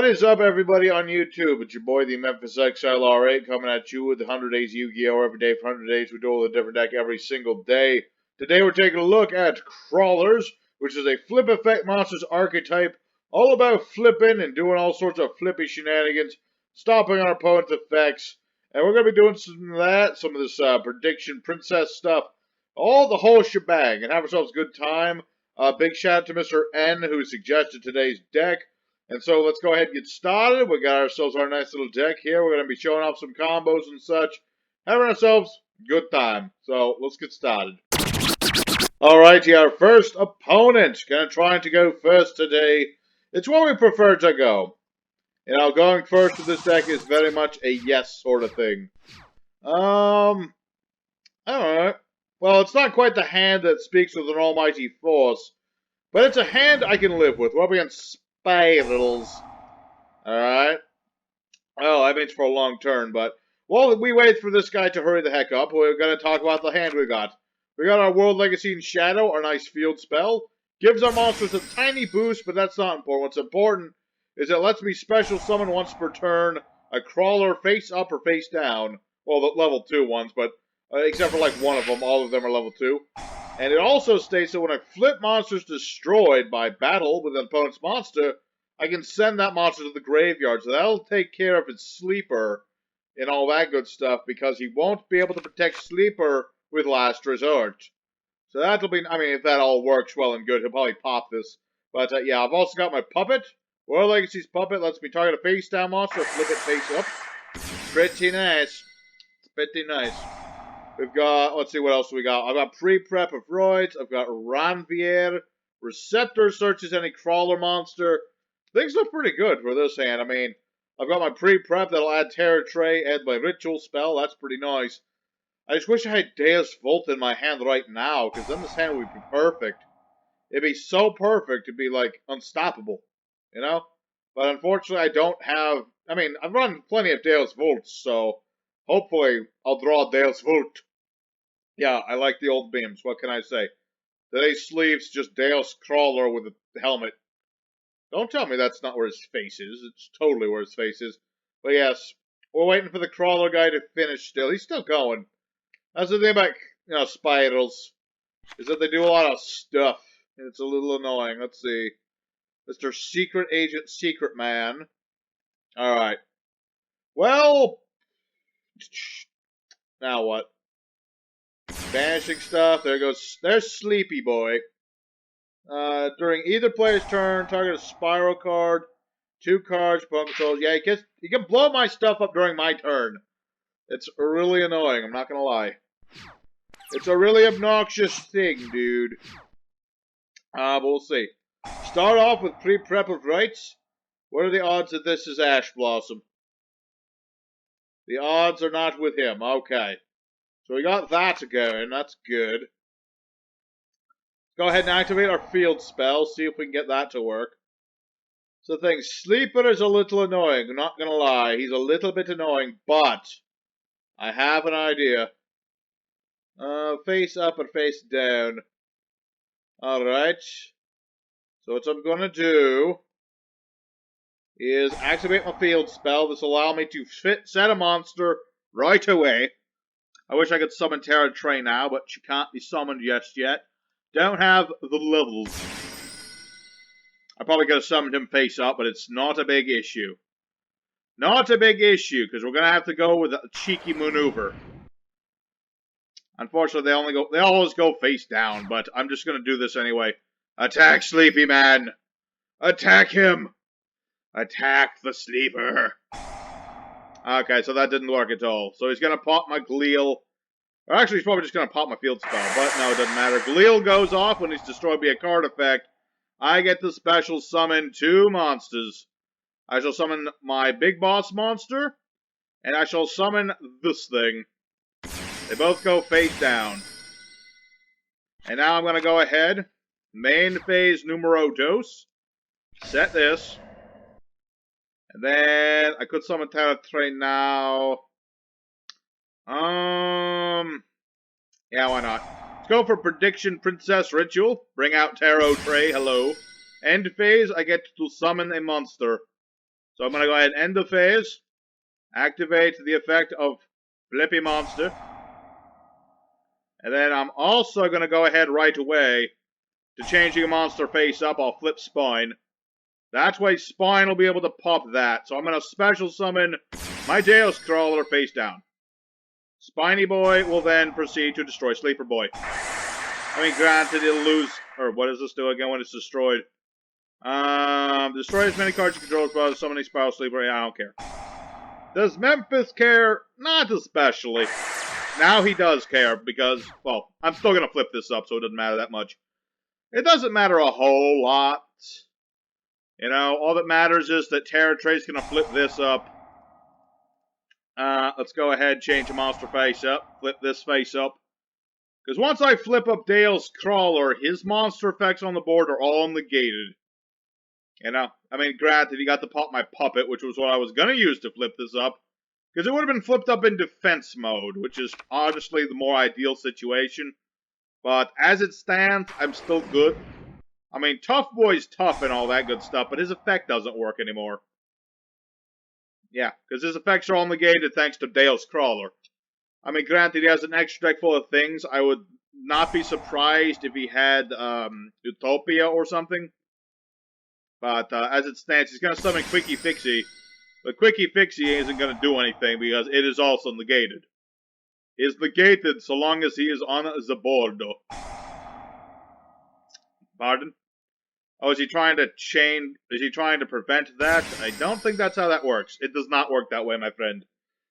What is up, everybody on YouTube? It's your boy, the Memphis XLR8, coming at you with 100 Days Yu-Gi-Oh! Every day for 100 days. We duel a different deck every single day. Today, we're taking a look at Krawlers, which is a flip effect monsters archetype, all about flipping and doing all sorts of flippy shenanigans, stopping our opponent's effects. And we're going to be doing some of that, some of this Prediction Princess stuff, all the whole shebang, and have ourselves a good time. Big shout out to Mr. N, who suggested today's deck. And so let's go ahead and get started. We got ourselves our nice little deck here. We're going to be showing off some combos and such. Having ourselves a good time. So let's get started. Alrighty, our first opponent. Going to try to go first today. It's where we prefer to go. You know, going first with this deck is very much a yes sort of thing. Alright. Well, it's not quite the hand that speaks with an almighty force. But it's a hand I can live with. We're up against Spyrals. Alright. Well, that means for a long turn, but while we wait for this guy to hurry the heck up, we're going to talk about the hand we got. We got our World Legacy in Shaddoll, our nice field spell. Gives our monsters a tiny boost, but that's not important. What's important is it lets me special summon once per turn a Krawler face up or face down. Well, the level 2 ones, but except for like one of them, all of them are level 2. And it also states that when a flip monster is destroyed by battle with an opponent's monster, I can send that monster to the graveyard. So that'll take care of its sleeper and all that good stuff, because he won't be able to protect sleeper with last resort. So that'll be, I mean, if that all works well and good, he'll probably pop this. But yeah, I've also got my puppet. World Legacy's puppet lets me target a face down monster, flip it face up. Pretty nice. It's pretty nice. We've got, let's see what else we got. I've got Pre-preparationofrites. I've got Ranvier. Receptor searches any Krawler monster. Things look pretty good for this hand. I mean, I've got my Pre-prep that'll add Tarotrei, add my ritual spell. That's pretty nice. I just wish I had Deusx-krawler in my hand right now, because then this hand would be perfect. It'd be so perfect, it'd be like unstoppable, you know? But unfortunately, I don't have, I mean, I've run plenty of Deusx-krawler, so hopefully I'll draw Deusx-krawler. Yeah, I like the old beams. What can I say? Today's sleeve's just Deusx-krawler with a helmet. Don't tell me that's not where his face is. It's totally where his face is. But yes, we're waiting for the Krawler guy to finish still. He's still going. That's the thing about, you know, Spyrals, is that they do a lot of stuff, and it's a little annoying. Let's see. Mr. Secret Agent Secret Man. Alright. Well, now what? Vanishing stuff. There goes. There's Sleepy Boy. During either player's turn, target a spiral card. 2 cards, opponent controls. Yeah, he can blow my stuff up during my turn. It's really annoying, I'm not gonna lie. It's a really obnoxious thing, dude. But we'll see. Start off with Pre-preparationofrites. What are the odds that this is Ash Blossom? The odds are not with him. Okay. So we got that going. That's good. Let's go ahead and activate our field spell. See if we can get that to work. So the thing, Sleeper is a little annoying. I'm not going to lie. He's a little bit annoying. But I have an idea. Face up and face down. Alright. So what I'm going to do is activate my field spell. This will allow me to set a monster right away. I wish I could summon Tarotrei now, but she can't be summoned just yet. Don't have the levels. I probably could have summoned him face up, but it's not a big issue. Not a big issue, because we're going to have to go with a cheeky maneuver. Unfortunately, they always go face down, but I'm just going to do this anyway. Attack Sleepy Man! Attack him! Attack the Sleeper! Okay, so that didn't work at all. So he's going to pop my Gleal. Or actually, he's probably just going to pop my field spell. But no, it doesn't matter. Gleal goes off when he's destroyed by a card effect. I get to special summon 2 monsters. I shall summon my big boss monster. And I shall summon this thing. They both go face down. And now I'm going to go ahead. Main phase numero dos. Set this. And then I could summon Tarotrei now. Yeah, why not? Let's go for Prediction Princess Ritual. Bring out Tarotrei, hello. End phase, I get to summon a monster. So I'm going to go ahead and end the phase. Activate the effect of Flippy Monster. And then I'm also going to go ahead right away to changing a monster face up. I'll flip Spine. That's why Spine will be able to pop that. So I'm going to special summon my Deusx-krawler face down. Spiny Boy will then proceed to destroy Sleeper Boy. I mean, granted, it'll lose... Or what does this do again when it's destroyed? Destroy as many cards you control as possible, summoning Spiral Sleeper. Yeah, I don't care. Does Memphis care? Not especially. Now he does care because, well, I'm still going to flip this up, so it doesn't matter that much. It doesn't matter a whole lot. You know, all that matters is that Tarotrei going to flip this up. Let's go ahead, change the monster face up. Flip this face up. Because once I flip up Deusx-krawler, his monster effects on the board are all negated. You know, I mean, granted, he got to pop my puppet, which was what I was going to use to flip this up. Because it would have been flipped up in defense mode, which is honestly the more ideal situation. But as it stands, I'm still good. I mean, Tough Boy's tough and all that good stuff, but his effect doesn't work anymore. Yeah, because his effects are all negated thanks to Deusx-krawler. I mean, granted, he has an extra deck full of things. I would not be surprised if he had Utopia or something. But as it stands, he's going to summon Quickie Fixie. But Quickie Fixie isn't going to do anything because it is also negated. It's negated so long as he is on the board. Pardon? Oh, is he trying to chain? Is he trying to prevent that? I don't think that's how that works. It does not work that way, my friend.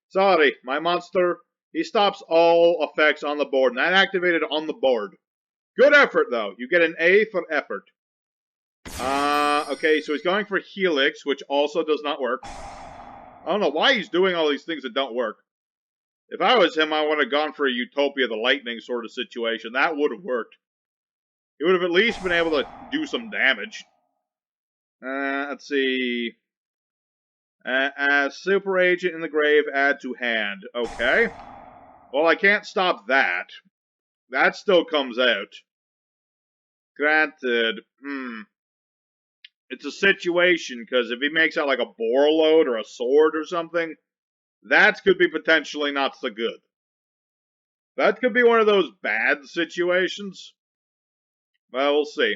Sorry, my monster, he stops all effects on the board, and that activated on the board. Good effort, though. You get an A for effort. Okay, so he's going for Helix, which also does not work. I don't know why he's doing all these things that don't work. If I was him, I would have gone for a Utopia the Lightning sort of situation. That would have worked. He would have at least been able to do some damage. Let's see. Super Agent in the grave, add to hand. Okay. Well, I can't stop that. That still comes out. Granted, it's a situation, because if he makes out like a Borload or a sword or something, that could be potentially not so good. That could be one of those bad situations. Well, we'll see.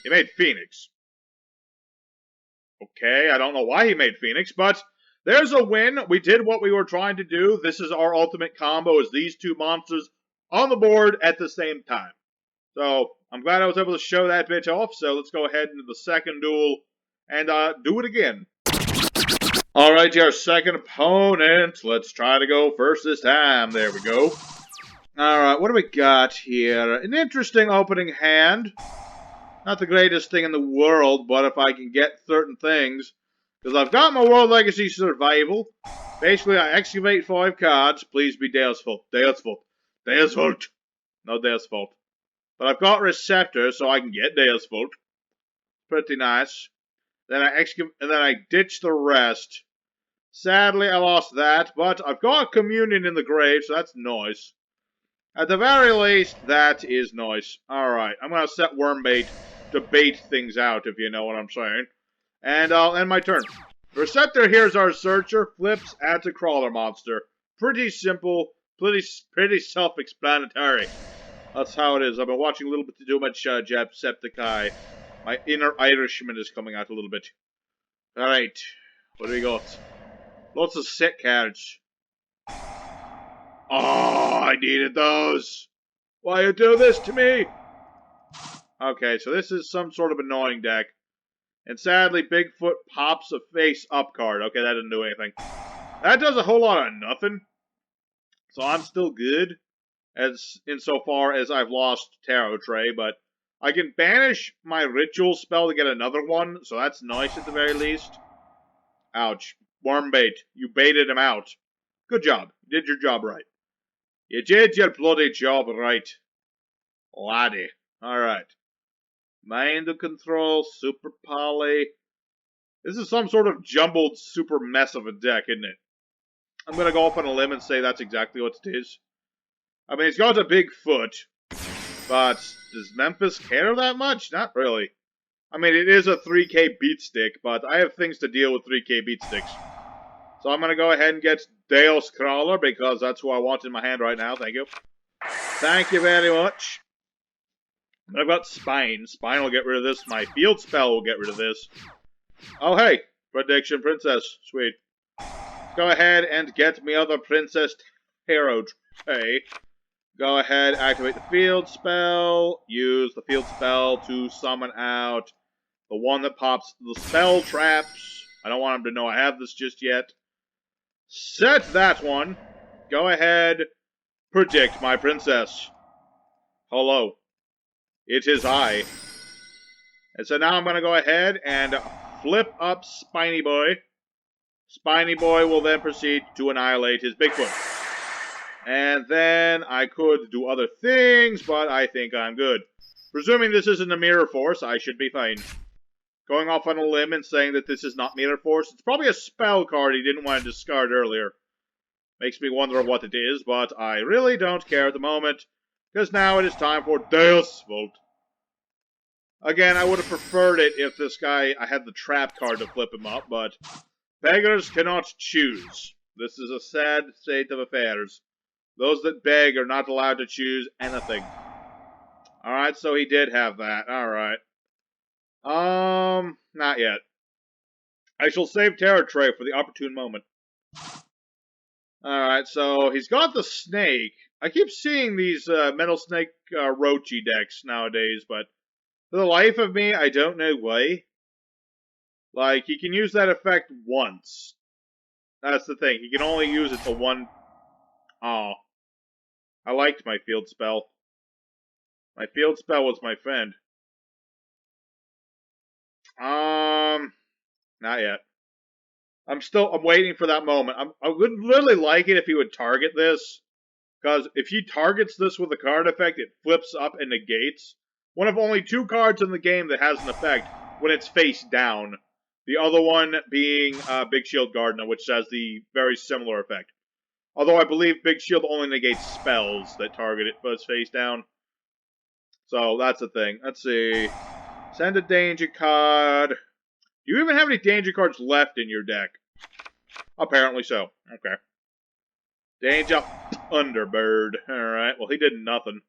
He made Phoenix. Okay, I don't know why he made Phoenix, but there's a win. We did what we were trying to do. This is our ultimate combo, is these two monsters on the board at the same time. So, I'm glad I was able to show that bitch off, so let's go ahead into the second duel and do it again. Alright, our second opponent. Let's try to go first this time. There we go. Alright, what do we got here? An interesting opening hand. Not the greatest thing in the world, but if I can get certain things. Because I've got my World Legacy Survival. Basically, I excavate 5 cards. Please be Deus Vult. Deus Vult. Deus Vult. No Deus Vult. But I've got Receptor, so I can get Deus Vult. Pretty nice. Then I ditch the rest. Sadly, I lost that, but I've got Communion in the grave, so that's nice. At the very least, that is nice. Alright, I'm going to set Wormbait to bait things out, if you know what I'm saying. And I'll end my turn. The Receptor here's our Searcher, flips, adds a Crawler monster. Pretty simple, pretty self-explanatory. That's how it is. I've been watching a little bit too much Jacksepticeye. My inner Irishman is coming out a little bit. Alright, what do we got? Lots of set cards. Oh, I needed those. Why you do this to me? Okay, so this is some sort of annoying deck. And sadly, Bigfoot pops a face-up card. Okay, that didn't do anything. That does a whole lot of nothing. So I'm still good, as insofar as I've lost Tarotrei, but I can banish my Ritual spell to get another one, so that's nice at the very least. Ouch. Wormbait, you baited him out. Good job. You did your job right. You did your bloody job right. Laddie. Alright. Mind Control, Super Poly. This is some sort of jumbled super mess of a deck, isn't it? I'm gonna go off on a limb and say that's exactly what it is. I mean, he's got a big foot, but does Memphis care that much? Not really. I mean, it is a 3K beat stick, but I have things to deal with 3K beat sticks. So I'm going to go ahead and get Deusx-krawler, because that's who I want in my hand right now. Thank you. Thank you very much. I've got Spine. Spine will get rid of this. My field spell will get rid of this. Oh, hey. Prediction Princess. Sweet. Let's go ahead and get me other Princess Tarotrei. Go ahead, activate the field spell. Use the field spell to summon out the one that pops the spell traps. I don't want him to know I have this just yet. Set that one. Go ahead. Predict my princess. Hello. It is I. And so now I'm going to go ahead and flip up Spiny Boy. Spiny Boy will then proceed to annihilate his Bigfoot. And then I could do other things, but I think I'm good. Presuming this isn't a Mirror Force, I should be fine. Going off on a limb and saying that this is not Mirror Force, it's probably a spell card he didn't want to discard earlier. Makes me wonder what it is, but I really don't care at the moment, because now it is time for Deus Volt. Again, I would have preferred it if this guy, I had the trap card to flip him up, but beggars cannot choose. This is a sad state of affairs. Those that beg are not allowed to choose anything. Alright, so he did have that. Alright. Not yet. I shall save Tarotrei for the opportune moment. Alright, so he's got the snake. I keep seeing these Metal Snake Orochi decks nowadays, but for the life of me, I don't know why. Like, he can use that effect once. That's the thing. He can only use it for one... Oh. I liked my field spell. My field spell was my friend. Not yet. I'm waiting for that moment. I would really like it if he would target this. Because if he targets this with a card effect, it flips up and negates. One of only 2 cards in the game that has an effect when it's face down. The other one being Big Shield Gardener, which has the very similar effect. Although I believe Big Shield only negates spells that target it but it's face down. So that's the thing. Let's see. Send a danger card. Do you even have any danger cards left in your deck? Apparently so. Okay. Danger Thunderbird. Alright, well he did nothing.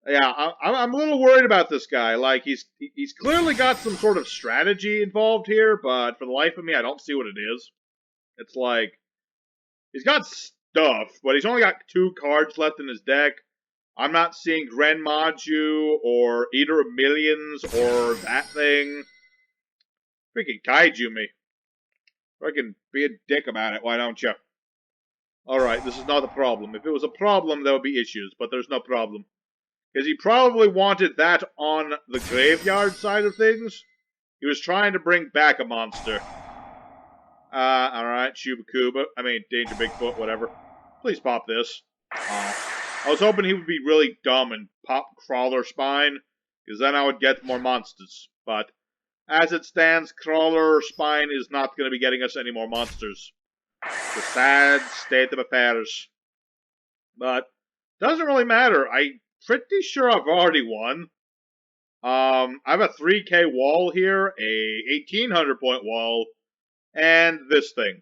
Yeah, I'm a little worried about this guy. Like, he's clearly got some sort of strategy involved here, but for the life of me, I don't see what it is. It's like, he's got stuff, but he's only got 2 cards left in his deck. I'm not seeing Grand Maju, or Eater of Millions, or that thing. Freaking kaiju me. Freaking be a dick about it, why don't you? Alright, this is not a problem. If it was a problem, there would be issues, but there's no problem. Because he probably wanted that on the graveyard side of things. He was trying to bring back a monster. Alright, Shubakuba. I mean, Danger Bigfoot, whatever. Please pop this. I was hoping he would be really dumb and pop Krawler Spine, because then I would get more monsters. But, as it stands, Krawler Spine is not going to be getting us any more monsters. It's a sad state of affairs. But, doesn't really matter. I'm pretty sure I've already won. I have a 3K wall here, a 1800 point wall, and this thing.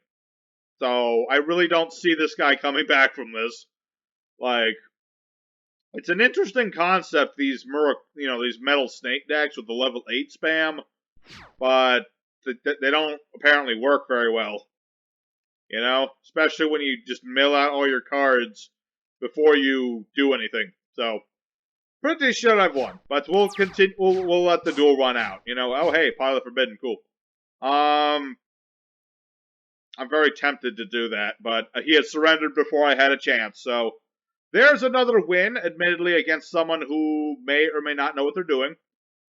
So, I really don't see this guy coming back from this. Like, it's an interesting concept, these these Metal Snake decks with the level 8 spam, but they don't apparently work very well. You know? Especially when you just mill out all your cards before you do anything. So, pretty sure I've won. But we'll continue, we'll let the duel run out. You know, oh hey, Pile of Forbidden, cool. I'm very tempted to do that, but he had surrendered before I had a chance, so there's another win, admittedly against someone who may or may not know what they're doing,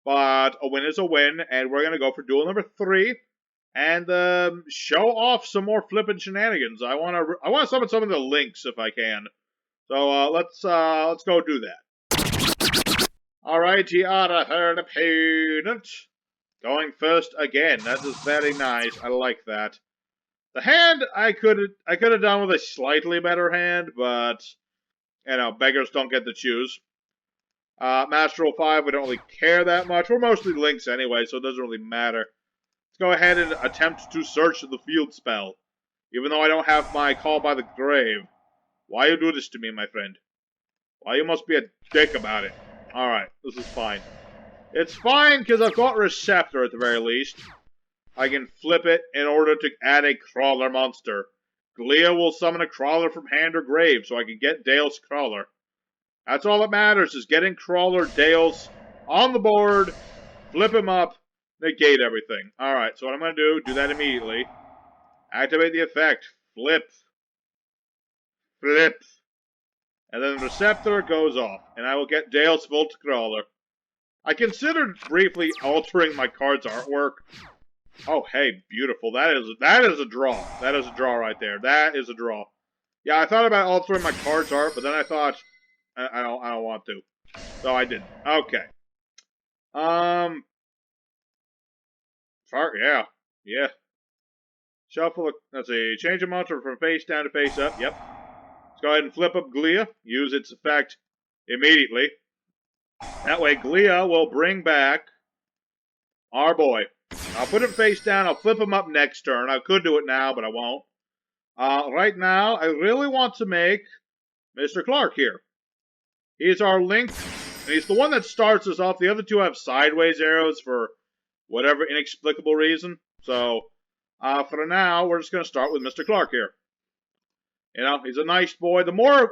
but a win is a win, and we're going to go for duel number 3, and show off some more flippin' shenanigans. I want to summon some of the links if I can, so let's go do that. Alright, you are a herd opponent. Going first again. That is very nice. I like that. The hand I could have done with a slightly better hand, but you know, beggars don't get to choose. Master 05, we don't really care that much. We're mostly links anyway, so it doesn't really matter. Let's go ahead and attempt to search the field spell. Even though I don't have my Call by the Grave. Why you do this to me, my friend? Why you must be a dick about it? Alright, this is fine. It's fine because I've got Receptor at the very least. I can flip it in order to add a Krawler monster. Glia will summon a Krawler from hand or grave, so I can get Deusx-krawler. That's all that matters, is getting Krawler Deus on the board, flip him up, negate everything. Alright, so what I'm going to do that immediately. Activate the effect. Flip. Flip. And then the Receptor goes off, and I will get Deusx-krawler. I considered briefly altering my card's artwork. Oh, hey, beautiful. That is a draw. That is a draw right there. That is a draw. Yeah, I thought about altering my card's art, but then I thought I don't want to. So I didn't. Okay. Yeah. Yeah. Shuffle, let's see, change a monster from face down to face up. Yep. Let's go ahead and flip up Glia. Use its effect immediately. That way Glia will bring back our boy. I'll put him face down. I'll flip him up next turn. I could do it now, but I won't. Right now, I really want to make Mr. Clark here. He's our link, and he's the one that starts us off. The other two have sideways arrows for whatever inexplicable reason. So, for now, we're just going to start with Mr. Clark here. You know, he's a nice boy. The more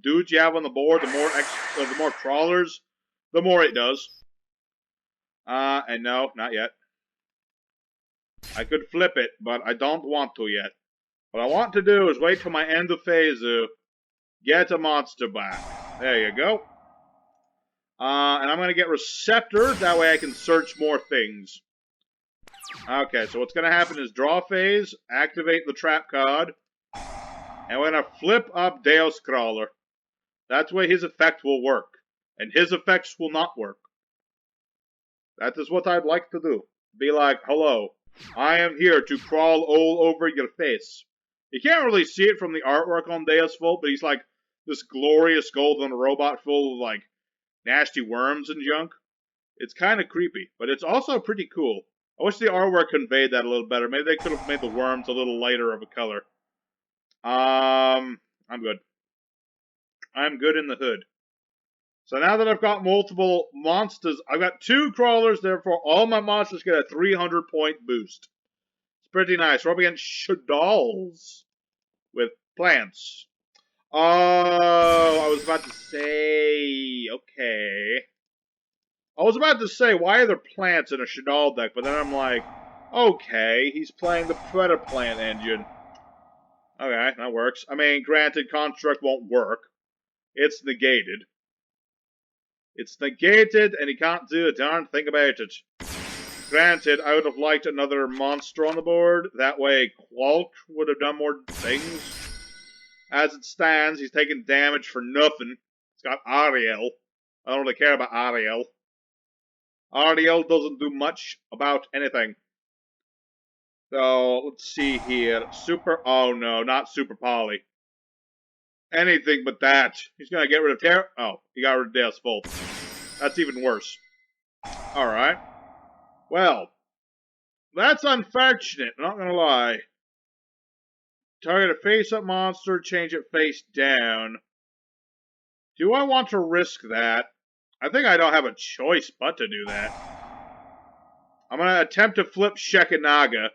dudes you have on the board, the more crawlers, the more it does. And no, not yet. I could flip it, but I don't want to yet. What I want to do is wait till my end of phase to get a monster back. There you go. And I'm going to get Receptor. That way I can search more things. Okay, so what's going to happen is draw phase, activate the trap card, and we're going to flip up Deusx-krawler. That's where his effect will work. And his effects will not work. That is what I'd like to do. Be like, hello, I am here to crawl all over your face. You can't really see it from the artwork on Deusx, but he's like this glorious golden robot full of like nasty worms and junk. It's kind of creepy, but it's also pretty cool. I wish the artwork conveyed that a little better. Maybe they could have made the worms a little lighter of a color. I'm good. I'm good in the hood. So now that I've got multiple monsters, I've got 2 crawlers, therefore all my monsters get a 300-point boost. It's pretty nice. We're up against Shaddolls with plants. Oh, I was about to say, okay. I was about to say, why are there plants in a Shaddoll deck? But then I'm like, okay, he's playing the Predator plant engine. Okay, that works. I mean, granted, Construct won't work. It's negated. It's negated, and he can't do a darn thing about it. Granted, I would have liked another monster on the board. That way, Qualk would have done more things. As it stands, he's taking damage for nothing. He's got Ariel. I don't really care about Ariel. Ariel doesn't do much about anything. So, let's see here. Oh no, not Super Poly. Anything but that. He's gonna get rid of Terra. Oh, he got rid of Deusx. That's even worse. Alright. Well, that's unfortunate, not gonna lie. Target a face-up monster, change it face down. Do I want to risk that? I think I don't have a choice but to do that. I'm gonna attempt to flip Shekinaga.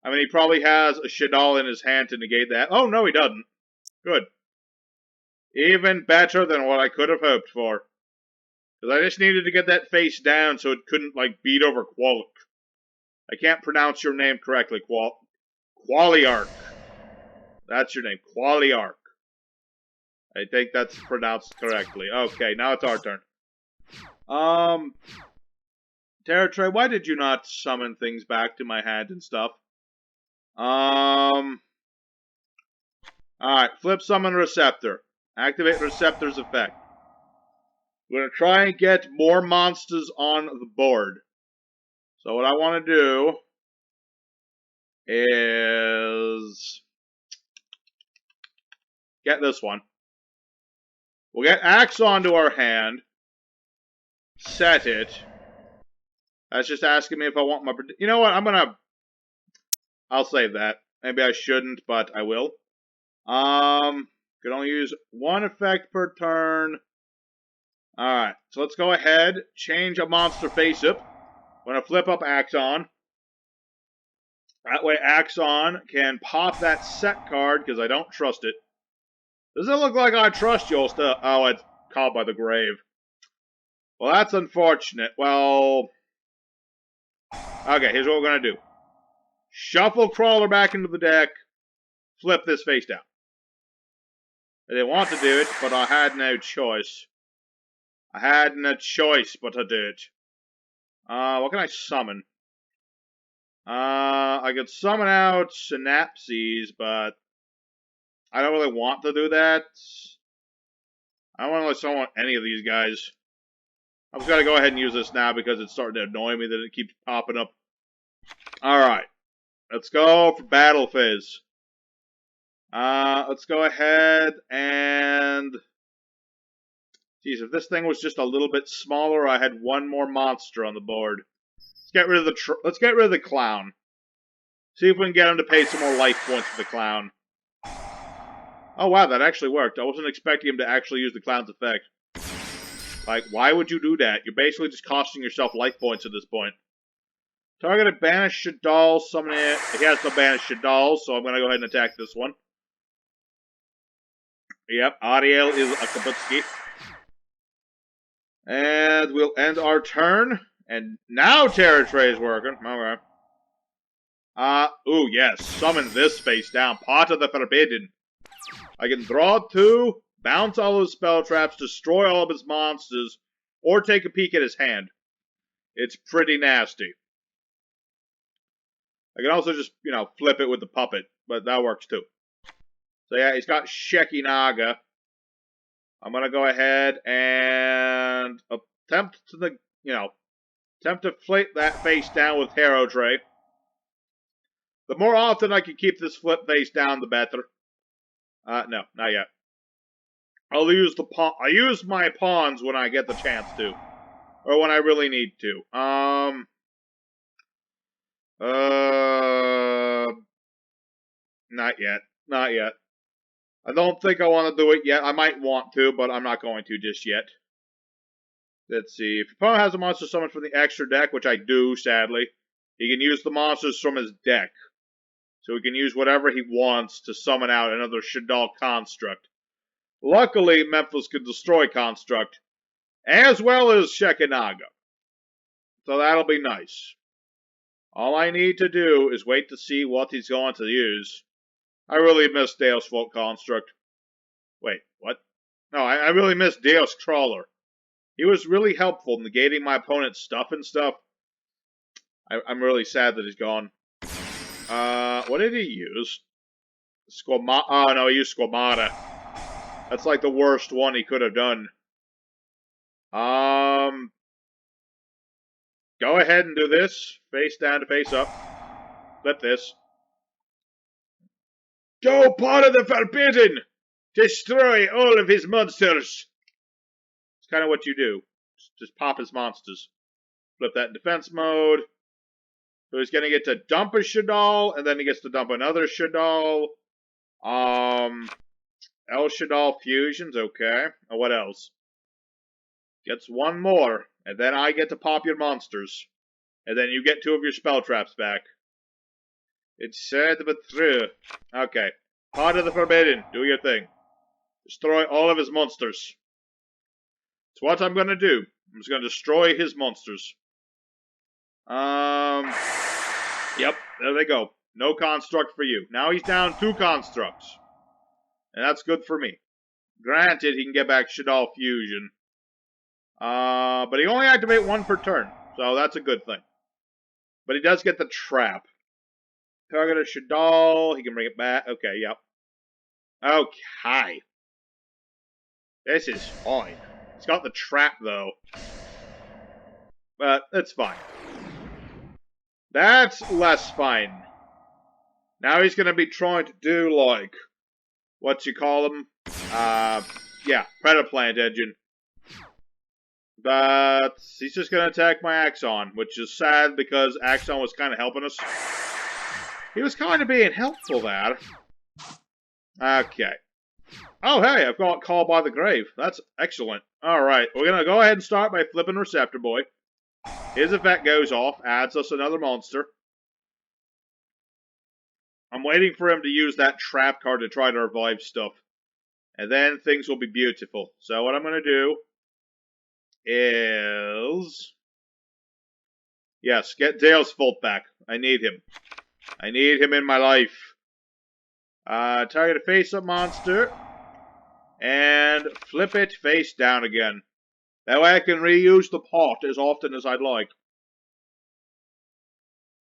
I mean, he probably has a Shaddoll in his hand to negate that. Oh, no, he doesn't. Good. Even better than what I could have hoped for. Because I just needed to get that face down so it couldn't, like, beat over Qualk. I can't pronounce your name correctly, Qualiarch. That's your name, Qualiarch. I think that's pronounced correctly. Okay, now it's our turn. Tarotrei, why did you not summon things back to my hand and stuff? Alright, flip summon Receptor. Activate Receptor's effect. We're going to try and get more monsters on the board. So what I want to do is get this one. We'll get Axon to our hand. Set it. That's just asking me if I want my... You know what? I'll save that. Maybe I shouldn't, but I will. Can only use one effect per turn. Alright, so let's go ahead. Change a monster face-up. I'm going to flip up Axon. That way Axon can pop that set card, because I don't trust it. Doesn't look like I trust you, still. Oh, it's called by the grave. Well, that's unfortunate. Well... Okay, here's what we're going to do. Shuffle Krawler back into the deck. Flip this face down. I didn't want to do it, but I had no choice. I had no choice but to do it. What can I summon? I could summon out Synapses, but I don't really want to do that. I don't want to really summon any of these guys. I'm just going to go ahead and use this now because it's starting to annoy me that it keeps popping up. Alright. Let's go for Battle Phase. Let's go ahead and... Geez, if this thing was just a little bit smaller, I had one more monster on the board. Let's get rid of the clown. See if we can get him to pay some more life points for the clown. Oh wow, that actually worked. I wasn't expecting him to actually use the clown's effect. Like, why would you do that? You're basically just costing yourself life points at this point. Targeted banish Shaddoll, summon it. He has no banish Shaddoll, so I'm going to go ahead and attack this one. Yep, Ariel is a Kabutsky. And we'll end our turn. And now Tarotrei is working. Alright. Ooh, yes. Summon this face down. Pot of the Forbidden. I can draw 2, bounce all of his spell traps, destroy all of his monsters, or take a peek at his hand. It's pretty nasty. I can also just, flip it with the puppet, but that works too. So yeah, he's got Shekinaga. I'm gonna go ahead and attempt to flip that face down with Tarotrei. The more often I can keep this flip face down, the better. No, not yet. I'll use I use my pawns when I get the chance to. Or when I really need to. Not yet. Not yet. I don't think I want to do it yet. I might want to, but I'm not going to just yet. Let's see. If your opponent has a monster summoned from the extra deck, which I do, sadly, he can use the monsters from his deck. So he can use whatever he wants to summon out another Shaddoll construct. Luckily, Memphis can destroy construct, as well as Shekinaga. So that'll be nice. All I need to do is wait to see what he's going to use. I really miss Deusx construct. Wait, what? No, I really miss Deusx-krawler. He was really helpful, negating my opponent's stuff and stuff. I'm really sad that he's gone. What did he use? Oh, no, he used Squamata. That's like the worst one he could have done. Go ahead and do this. Face down to face up. Flip this. Go, Pot of the Forbidden! Destroy all of his monsters! It's kind of what you do. Just pop his monsters. Flip that in defense mode. So he's going to get to dump a Shaddoll, and then he gets to dump another Shaddoll. El Shaddoll fusions, okay. Oh, what else? Gets one more, and then I get to pop your monsters. And then you get 2 of your spell traps back. It's sad but true. Okay. Pot of the Forbidden, do your thing. Destroy all of his monsters. It's what I'm gonna do. I'm just gonna destroy his monsters. Yep, there they go. No construct for you. Now he's down 2 constructs. And that's good for me. Granted, he can get back Shaddoll Fusion. But he only activates 1 per turn. So that's a good thing. But he does get the trap. Target a Shaddoll. He can bring it back. Okay, yep. Okay. This is fine. It's got the trap, though. But it's fine. That's less fine. Now he's going to be trying to do, like, what you call them? Yeah, Predaplant engine. But he's just gonna attack my Axon, which is sad because Axon was kind of helping us. He was kind of being helpful there. Okay. Oh, hey, I've got Call by the Grave. That's excellent. Alright, we're gonna go ahead and start by flipping Receptor Boy. His effect goes off, adds us another monster. I'm waiting for him to use that trap card to try to revive stuff. And then things will be beautiful. So what I'm gonna do is... Yes, get Deusx-krawler back. I need him. I need him in my life. Target a face-up monster. And flip it face down again. That way I can reuse the pot as often as I'd like.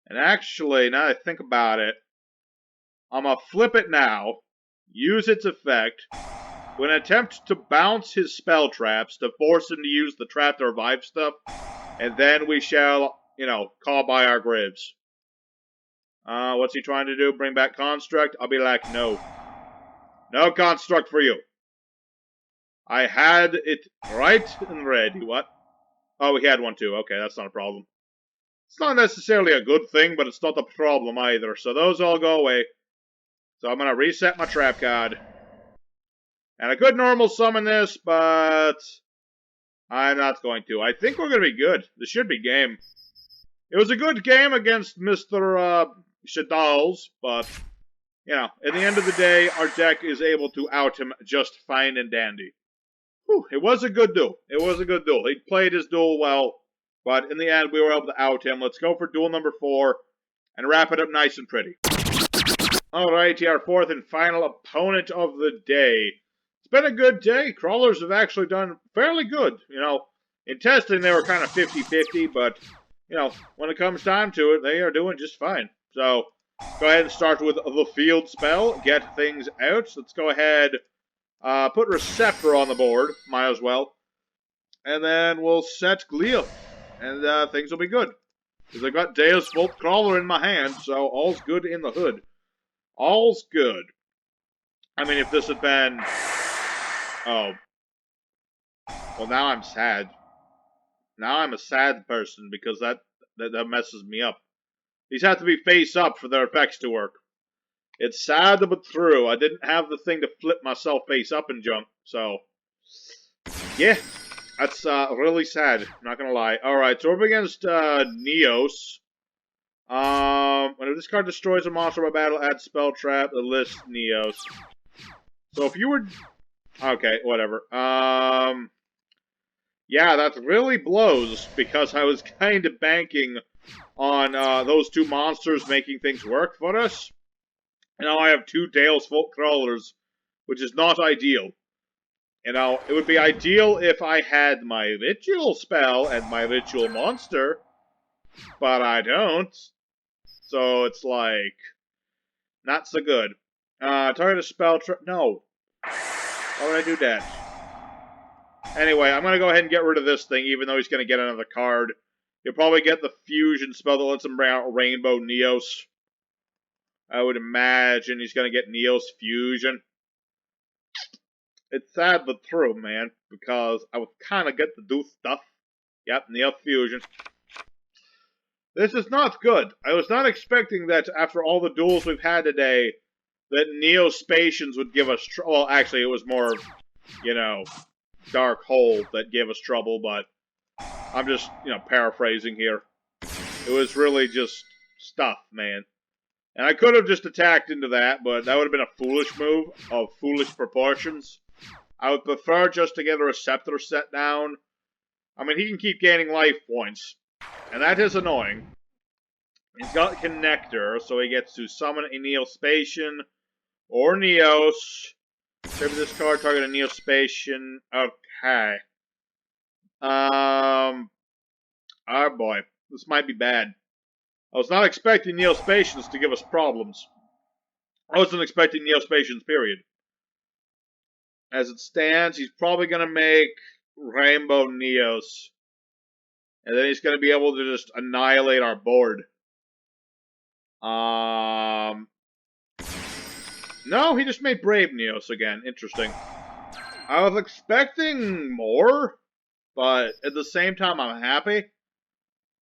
And actually, now that I think about it, I'm gonna flip it now, use its effect, with an attempt to bounce his spell traps to force him to use the trap to revive stuff, and then we shall, call by our graves. What's he trying to do? Bring back Construct? I'll be like, no. No Construct for you. I had it right and ready. What? Oh, he had one too. Okay, that's not a problem. It's not necessarily a good thing, but it's not a problem either. So those all go away. So I'm going to reset my trap card. And I could normal summon this, but I'm not going to. I think we're going to be good. This should be game. It was a good game against Mr. Shaddoll, but, at the end of the day, our deck is able to out him just fine and dandy. Whew, it was a good duel. It was a good duel. He played his duel well, but in the end, we were able to out him. Let's go for duel number 4 and wrap it up nice and pretty. Alright, our fourth and final opponent of the day. It's been a good day. Krawlers have actually done fairly good. In testing, they were kind of 50-50, but, when it comes time to it, they are doing just fine. So, go ahead and start with the field spell. Get things out. Let's go ahead, put Receptor on the board. Might as well. And then we'll set Glia. And things will be good. Because I've got Deusx-krawler in my hand, so all's good in the hood. All's good. I mean, if this had been... Oh. Well, now I'm sad. Now I'm a sad person because that messes me up. These have to be face up for their effects to work. It's sad but true. I didn't have the thing to flip myself face up and jump, so... Yeah. That's really sad. Not gonna lie. Alright, so we're up against Neos. When this card destroys a monster by battle, add spell trap, the list Neos. So if you were... Okay, whatever. Yeah, that really blows, because I was kind of banking on those two monsters making things work for us. And now I have two Deusx-krawlers, which is not ideal. It would be ideal if I had my ritual spell and my ritual monster, but I don't. So it's like, not so good. Target a spell trap. No. Why would I do that? Anyway, I'm going to go ahead and get rid of this thing, even though he's going to get another card. He'll probably get the fusion spell that lets him bring out Rainbow Neos. I would imagine he's going to get Neos Fusion. It's sad but true, man, because I was kind of get to do stuff. Yep, Neos Fusion. This is not good. I was not expecting that after all the duels we've had today, that Neo Spacians would give us trouble. Well, actually, it was more, Dark Hole that gave us trouble, but I'm just, paraphrasing here. It was really just stuff, man. And I could have just attacked into that, but that would have been a foolish move of foolish proportions. I would prefer just to get a Receptor set down. I mean, he can keep gaining life points, and that is annoying. He's got Connector, so he gets to summon a Neo-Spacian or Neos. Tribute this card, target a Neo-Spacian. Okay. Oh boy. This might be bad. I was not expecting Neo-Spacians to give us problems. I wasn't expecting Neo-Spacians, period. As it stands, he's probably going to make Rainbow Neos. And then he's going to be able to just annihilate our board. No, he just made Brave Neos again. Interesting. I was expecting more, but at the same time, I'm happy.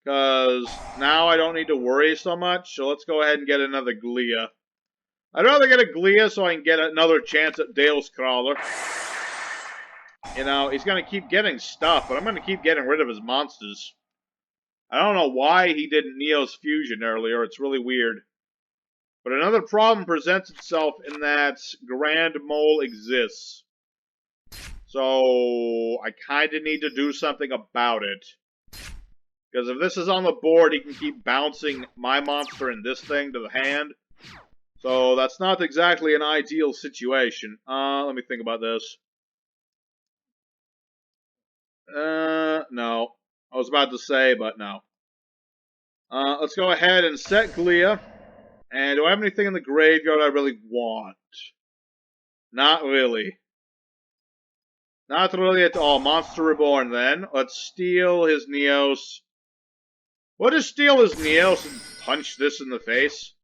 Because now I don't need to worry so much, so let's go ahead and get another Glia. I'd rather get a Glia so I can get another chance at Deusx-krawler. You know, he's going to keep getting stuff, but I'm going to keep getting rid of his monsters. I don't know why he didn't Neo's Fusion earlier, it's really weird. But another problem presents itself in that Grand Mole exists. So, I kind of need to do something about it. Because if this is on the board, he can keep bouncing my monster and this thing to the hand. So that's not exactly an ideal situation. Let me think about this. No. I was about to say, but no. Let's go ahead and set Glia. And do I have anything in the graveyard I really want? Not really. Not really at all. Monster Reborn, then. Let's steal his Neos. We'll just steal his Neos and punch this in the face.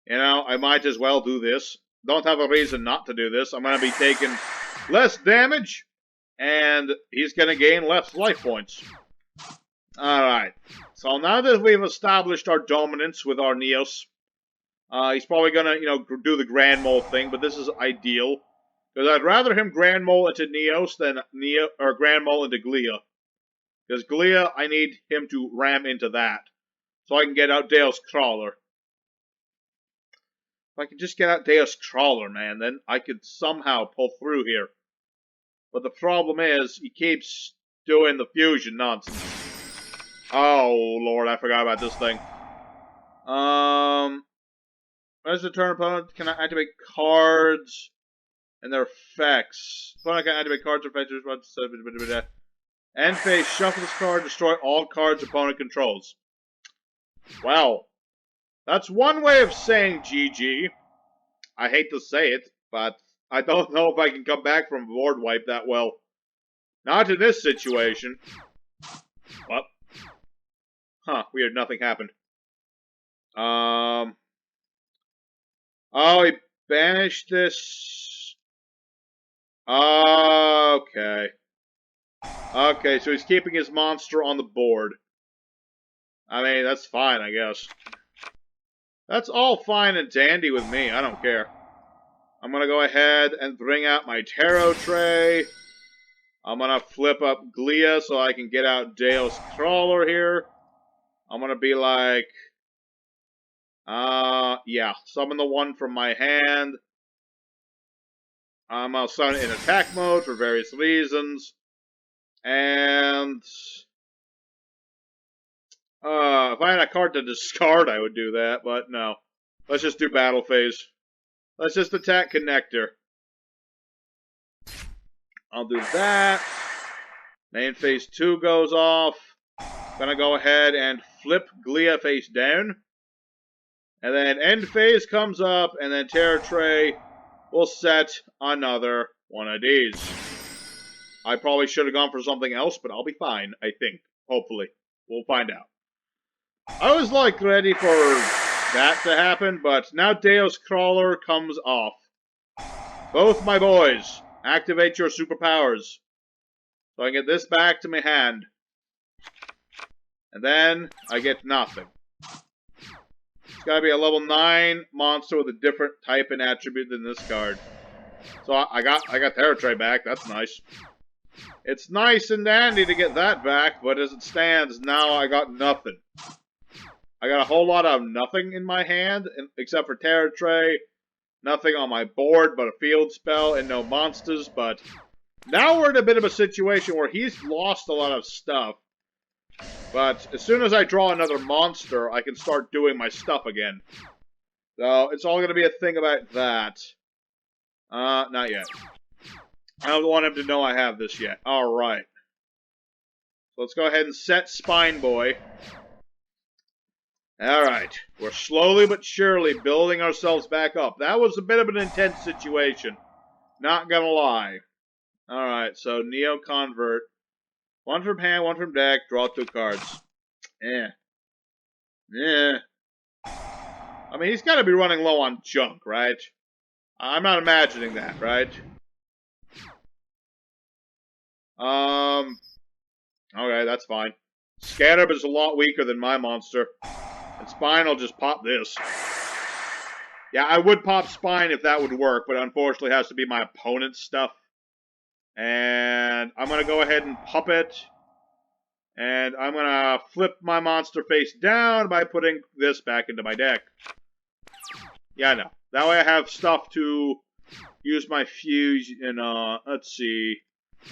You know, I might as well do this. Don't have a reason not to do this. I'm going to be taking less damage, and he's going to gain less life points. Alright. So now that we've established our dominance with our Neos, he's probably going to, you know, do the Grand Mole thing, but this is ideal. Because I'd rather him Grand Mole into Neos than Grand Mole into Glia. Because Glia, I need him to ram into that. So I can get out Deusx-krawler. If I could just get out Deusx-krawler, man, then I could somehow pull through here. But the problem is, he keeps doing the fusion nonsense. Oh, Lord, I forgot about this thing. As the turn opponent can activate cards and their effects. Opponent can activate cards or effects. End phase, shuffle this card, destroy all cards opponent controls. Wow. That's one way of saying GG. I hate to say it, but I don't know if I can come back from board wipe that well. Not in this situation. What? Huh, weird, nothing happened. Oh, he banished this. Okay. Okay, so he's keeping his monster on the board. I mean, that's fine, I guess. That's all fine and dandy with me. I don't care. I'm going to go ahead and bring out my Tarotrei. I'm going to flip up Glia so I can get out Deusx-krawler here. I'm going to be like... yeah. Summon the one from my hand. I'll summon it in attack mode for various reasons. And... if I had a card to discard, I would do that, but no. Let's just do battle phase. Let's just attack connector. I'll do that. Main phase 2 goes off. Gonna go ahead and flip Glia face down. And then end phase comes up, and then Tarotrei will set another one of these. I probably should have gone for something else, but I'll be fine, I think. Hopefully. We'll find out. I was, like, ready for that to happen, but now Deusx-krawler comes off. Both my boys, activate your superpowers. So I get this back to my hand. And then, I get nothing. It's gotta be a level 9 monster with a different type and attribute than this card. So I got Tarotrei back, that's nice. It's nice and dandy to get that back, but as it stands, now I got nothing. I got a whole lot of nothing in my hand, except for Tarotrei. Nothing on my board but a field spell and no monsters, but now we're in a bit of a situation where he's lost a lot of stuff. But as soon as I draw another monster, I can start doing my stuff again. So it's all going to be a thing about that. Not yet. I don't want him to know I have this yet. Alright. So let's go ahead and set Spine Boy. Alright. We're slowly but surely building ourselves back up. That was a bit of an intense situation. Not gonna lie. Alright, so Neo Convert. One from hand, one from deck. Draw 2 cards. Eh. I mean, he's got to be running low on junk, right? I'm not imagining that, right? Okay, that's fine. Scatter is a lot weaker than my monster. And Spine will just pop this. Yeah, I would pop Spine if that would work, but unfortunately it has to be my opponent's stuff. And I'm going to go ahead and pop it. And I'm going to flip my monster face down by putting this back into my deck. Yeah, I know. That way I have stuff to use my fuse in, let's see,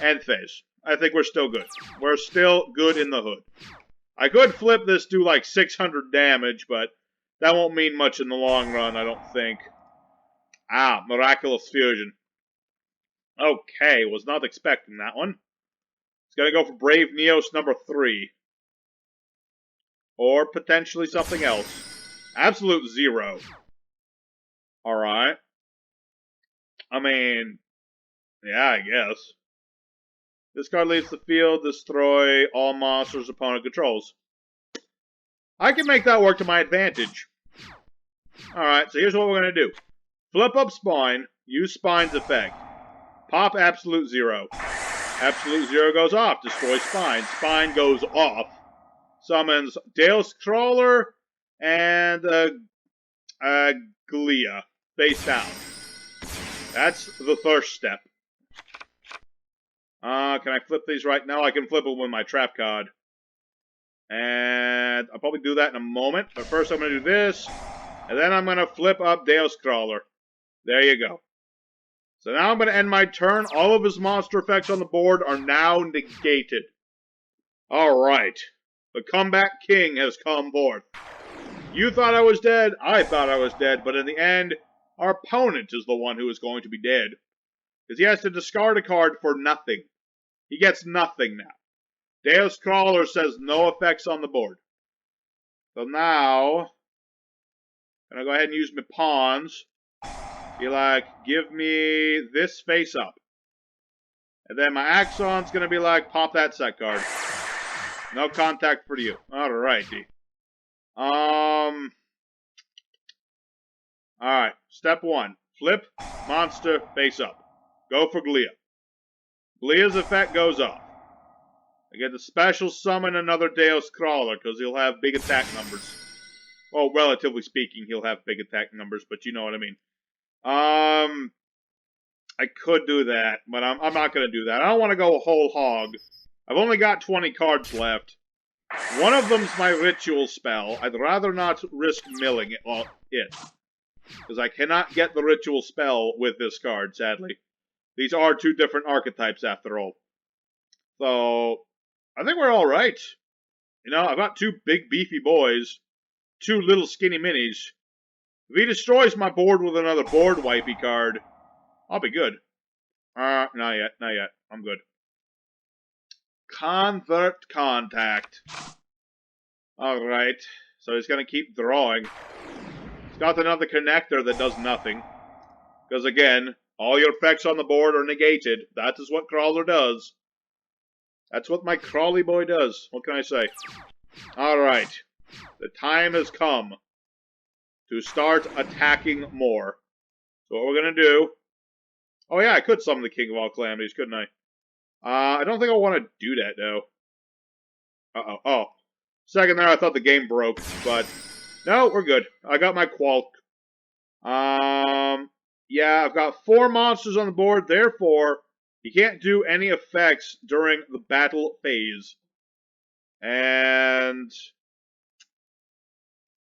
end phase. I think we're still good. We're still good in the hood. I could flip this, do like 600 damage, but that won't mean much in the long run, I don't think. Ah, Miraculous Fusion. Okay, was not expecting that one. It's gonna go for Brave Neos number 3. Or potentially something else. Absolute zero. Alright. I mean, yeah, I guess. This card leaves the field, destroy all monsters opponent controls. I can make that work to my advantage. Alright, so here's what we're going to do. Flip up Spine, use Spine's effect. Pop Absolute Zero. Absolute Zero goes off, destroy Spine. Spine goes off. Summons Deusx-krawler and Glia. Face down. That's the first step. Can I flip these right now? I can flip them with my trap card. And I'll probably do that in a moment. But first I'm going to do this. And then I'm going to flip up Deusx-krawler. There you go. So now I'm going to end my turn. All of his monster effects on the board are now negated. Alright. The comeback king has come forth. You thought I was dead. I thought I was dead. But in the end, our opponent is the one who is going to be dead. Because he has to discard a card for nothing. He gets nothing now. Deusx-krawler says no effects on the board. So now, I'm going to go ahead and use my pawns. Be like, give me this face up. And then my Axon's going to be like, pop that set card. No contact for you. Alrighty. Alright, step 1. Flip, monster, face up. Go for Glia. Glia's effect goes off. I get to special summon another Deusx-krawler, because he'll have big attack numbers. Well, relatively speaking, he'll have big attack numbers, but you know what I mean. I could do that, but I'm not going to do that. I don't want to go whole hog. I've only got 20 cards left. One of them's my ritual spell. I'd rather not risk milling it. Because I cannot get the ritual spell with this card, sadly. These are 2 different archetypes, after all. So, I think we're alright. You know, I've got 2 big, beefy boys. 2 little skinny minis. If he destroys my board with another board wipey card, I'll be good. Not yet, not yet. I'm good. Convert contact. Alright. So he's going to keep drawing. He's got another connector that does nothing. Because again, all your effects on the board are negated. That is what Krawler does. That's what my Crawly boy does. What can I say? Alright. The time has come to start attacking more. So what we're going to do... Oh yeah, I could summon the King of all Calamities, couldn't I? I don't think I want to do that, though. Uh-oh. Oh. Second there, I thought the game broke, but... No, we're good. I got my Qualk. Yeah, I've got 4 monsters on the board, therefore, he can't do any effects during the battle phase. And...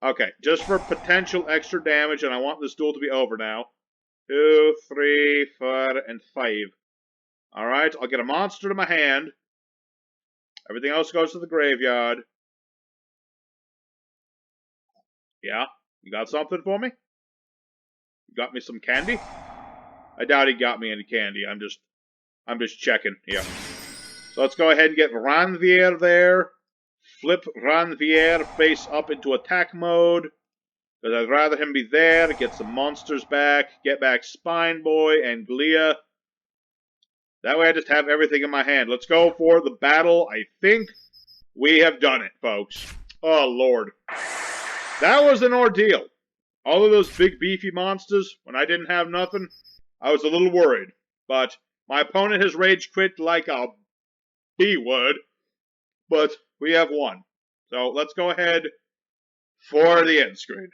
Okay, just for potential extra damage, and I want this duel to be over now. 2, 3, 4, and 5. Alright, I'll get a monster to my hand. Everything else goes to the graveyard. Yeah, you got something for me? You got me some candy? I doubt he got me any candy. I'm just checking. Yeah. So let's go ahead and get Ranvier there. Flip Ranvier face up into attack mode. Because I'd rather him be there, get some monsters back, get back Spine Boy and Glia. That way I just have everything in my hand. Let's go for the battle. I think we have done it, folks. Oh, Lord. That was an ordeal. All of those big beefy monsters, when I didn't have nothing, I was a little worried. But my opponent has rage quit like a he would. But we have won. So let's go ahead for the end screen.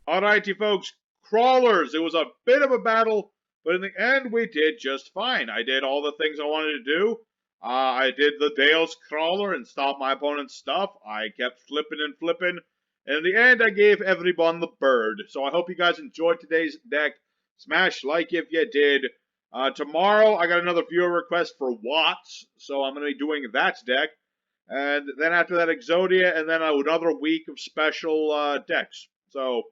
Alrighty, folks. Krawlers. It was a bit of a battle, but in the end, we did just fine. I did all the things I wanted to do. I did the Deusx-krawler and stopped my opponent's stuff. I kept flipping and flipping. And in the end, I gave everyone the bird. So I hope you guys enjoyed today's deck. Smash like if you did. Tomorrow, I got another viewer request for Watts. So I'm going to be doing that deck. And then after that, Exodia. And then another week of special decks. So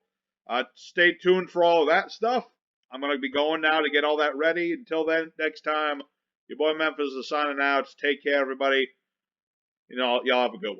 stay tuned for all of that stuff. I'm going to be going now to get all that ready. Until then, next time, your boy Memphis is signing out. Take care, everybody. Y'all have a good one.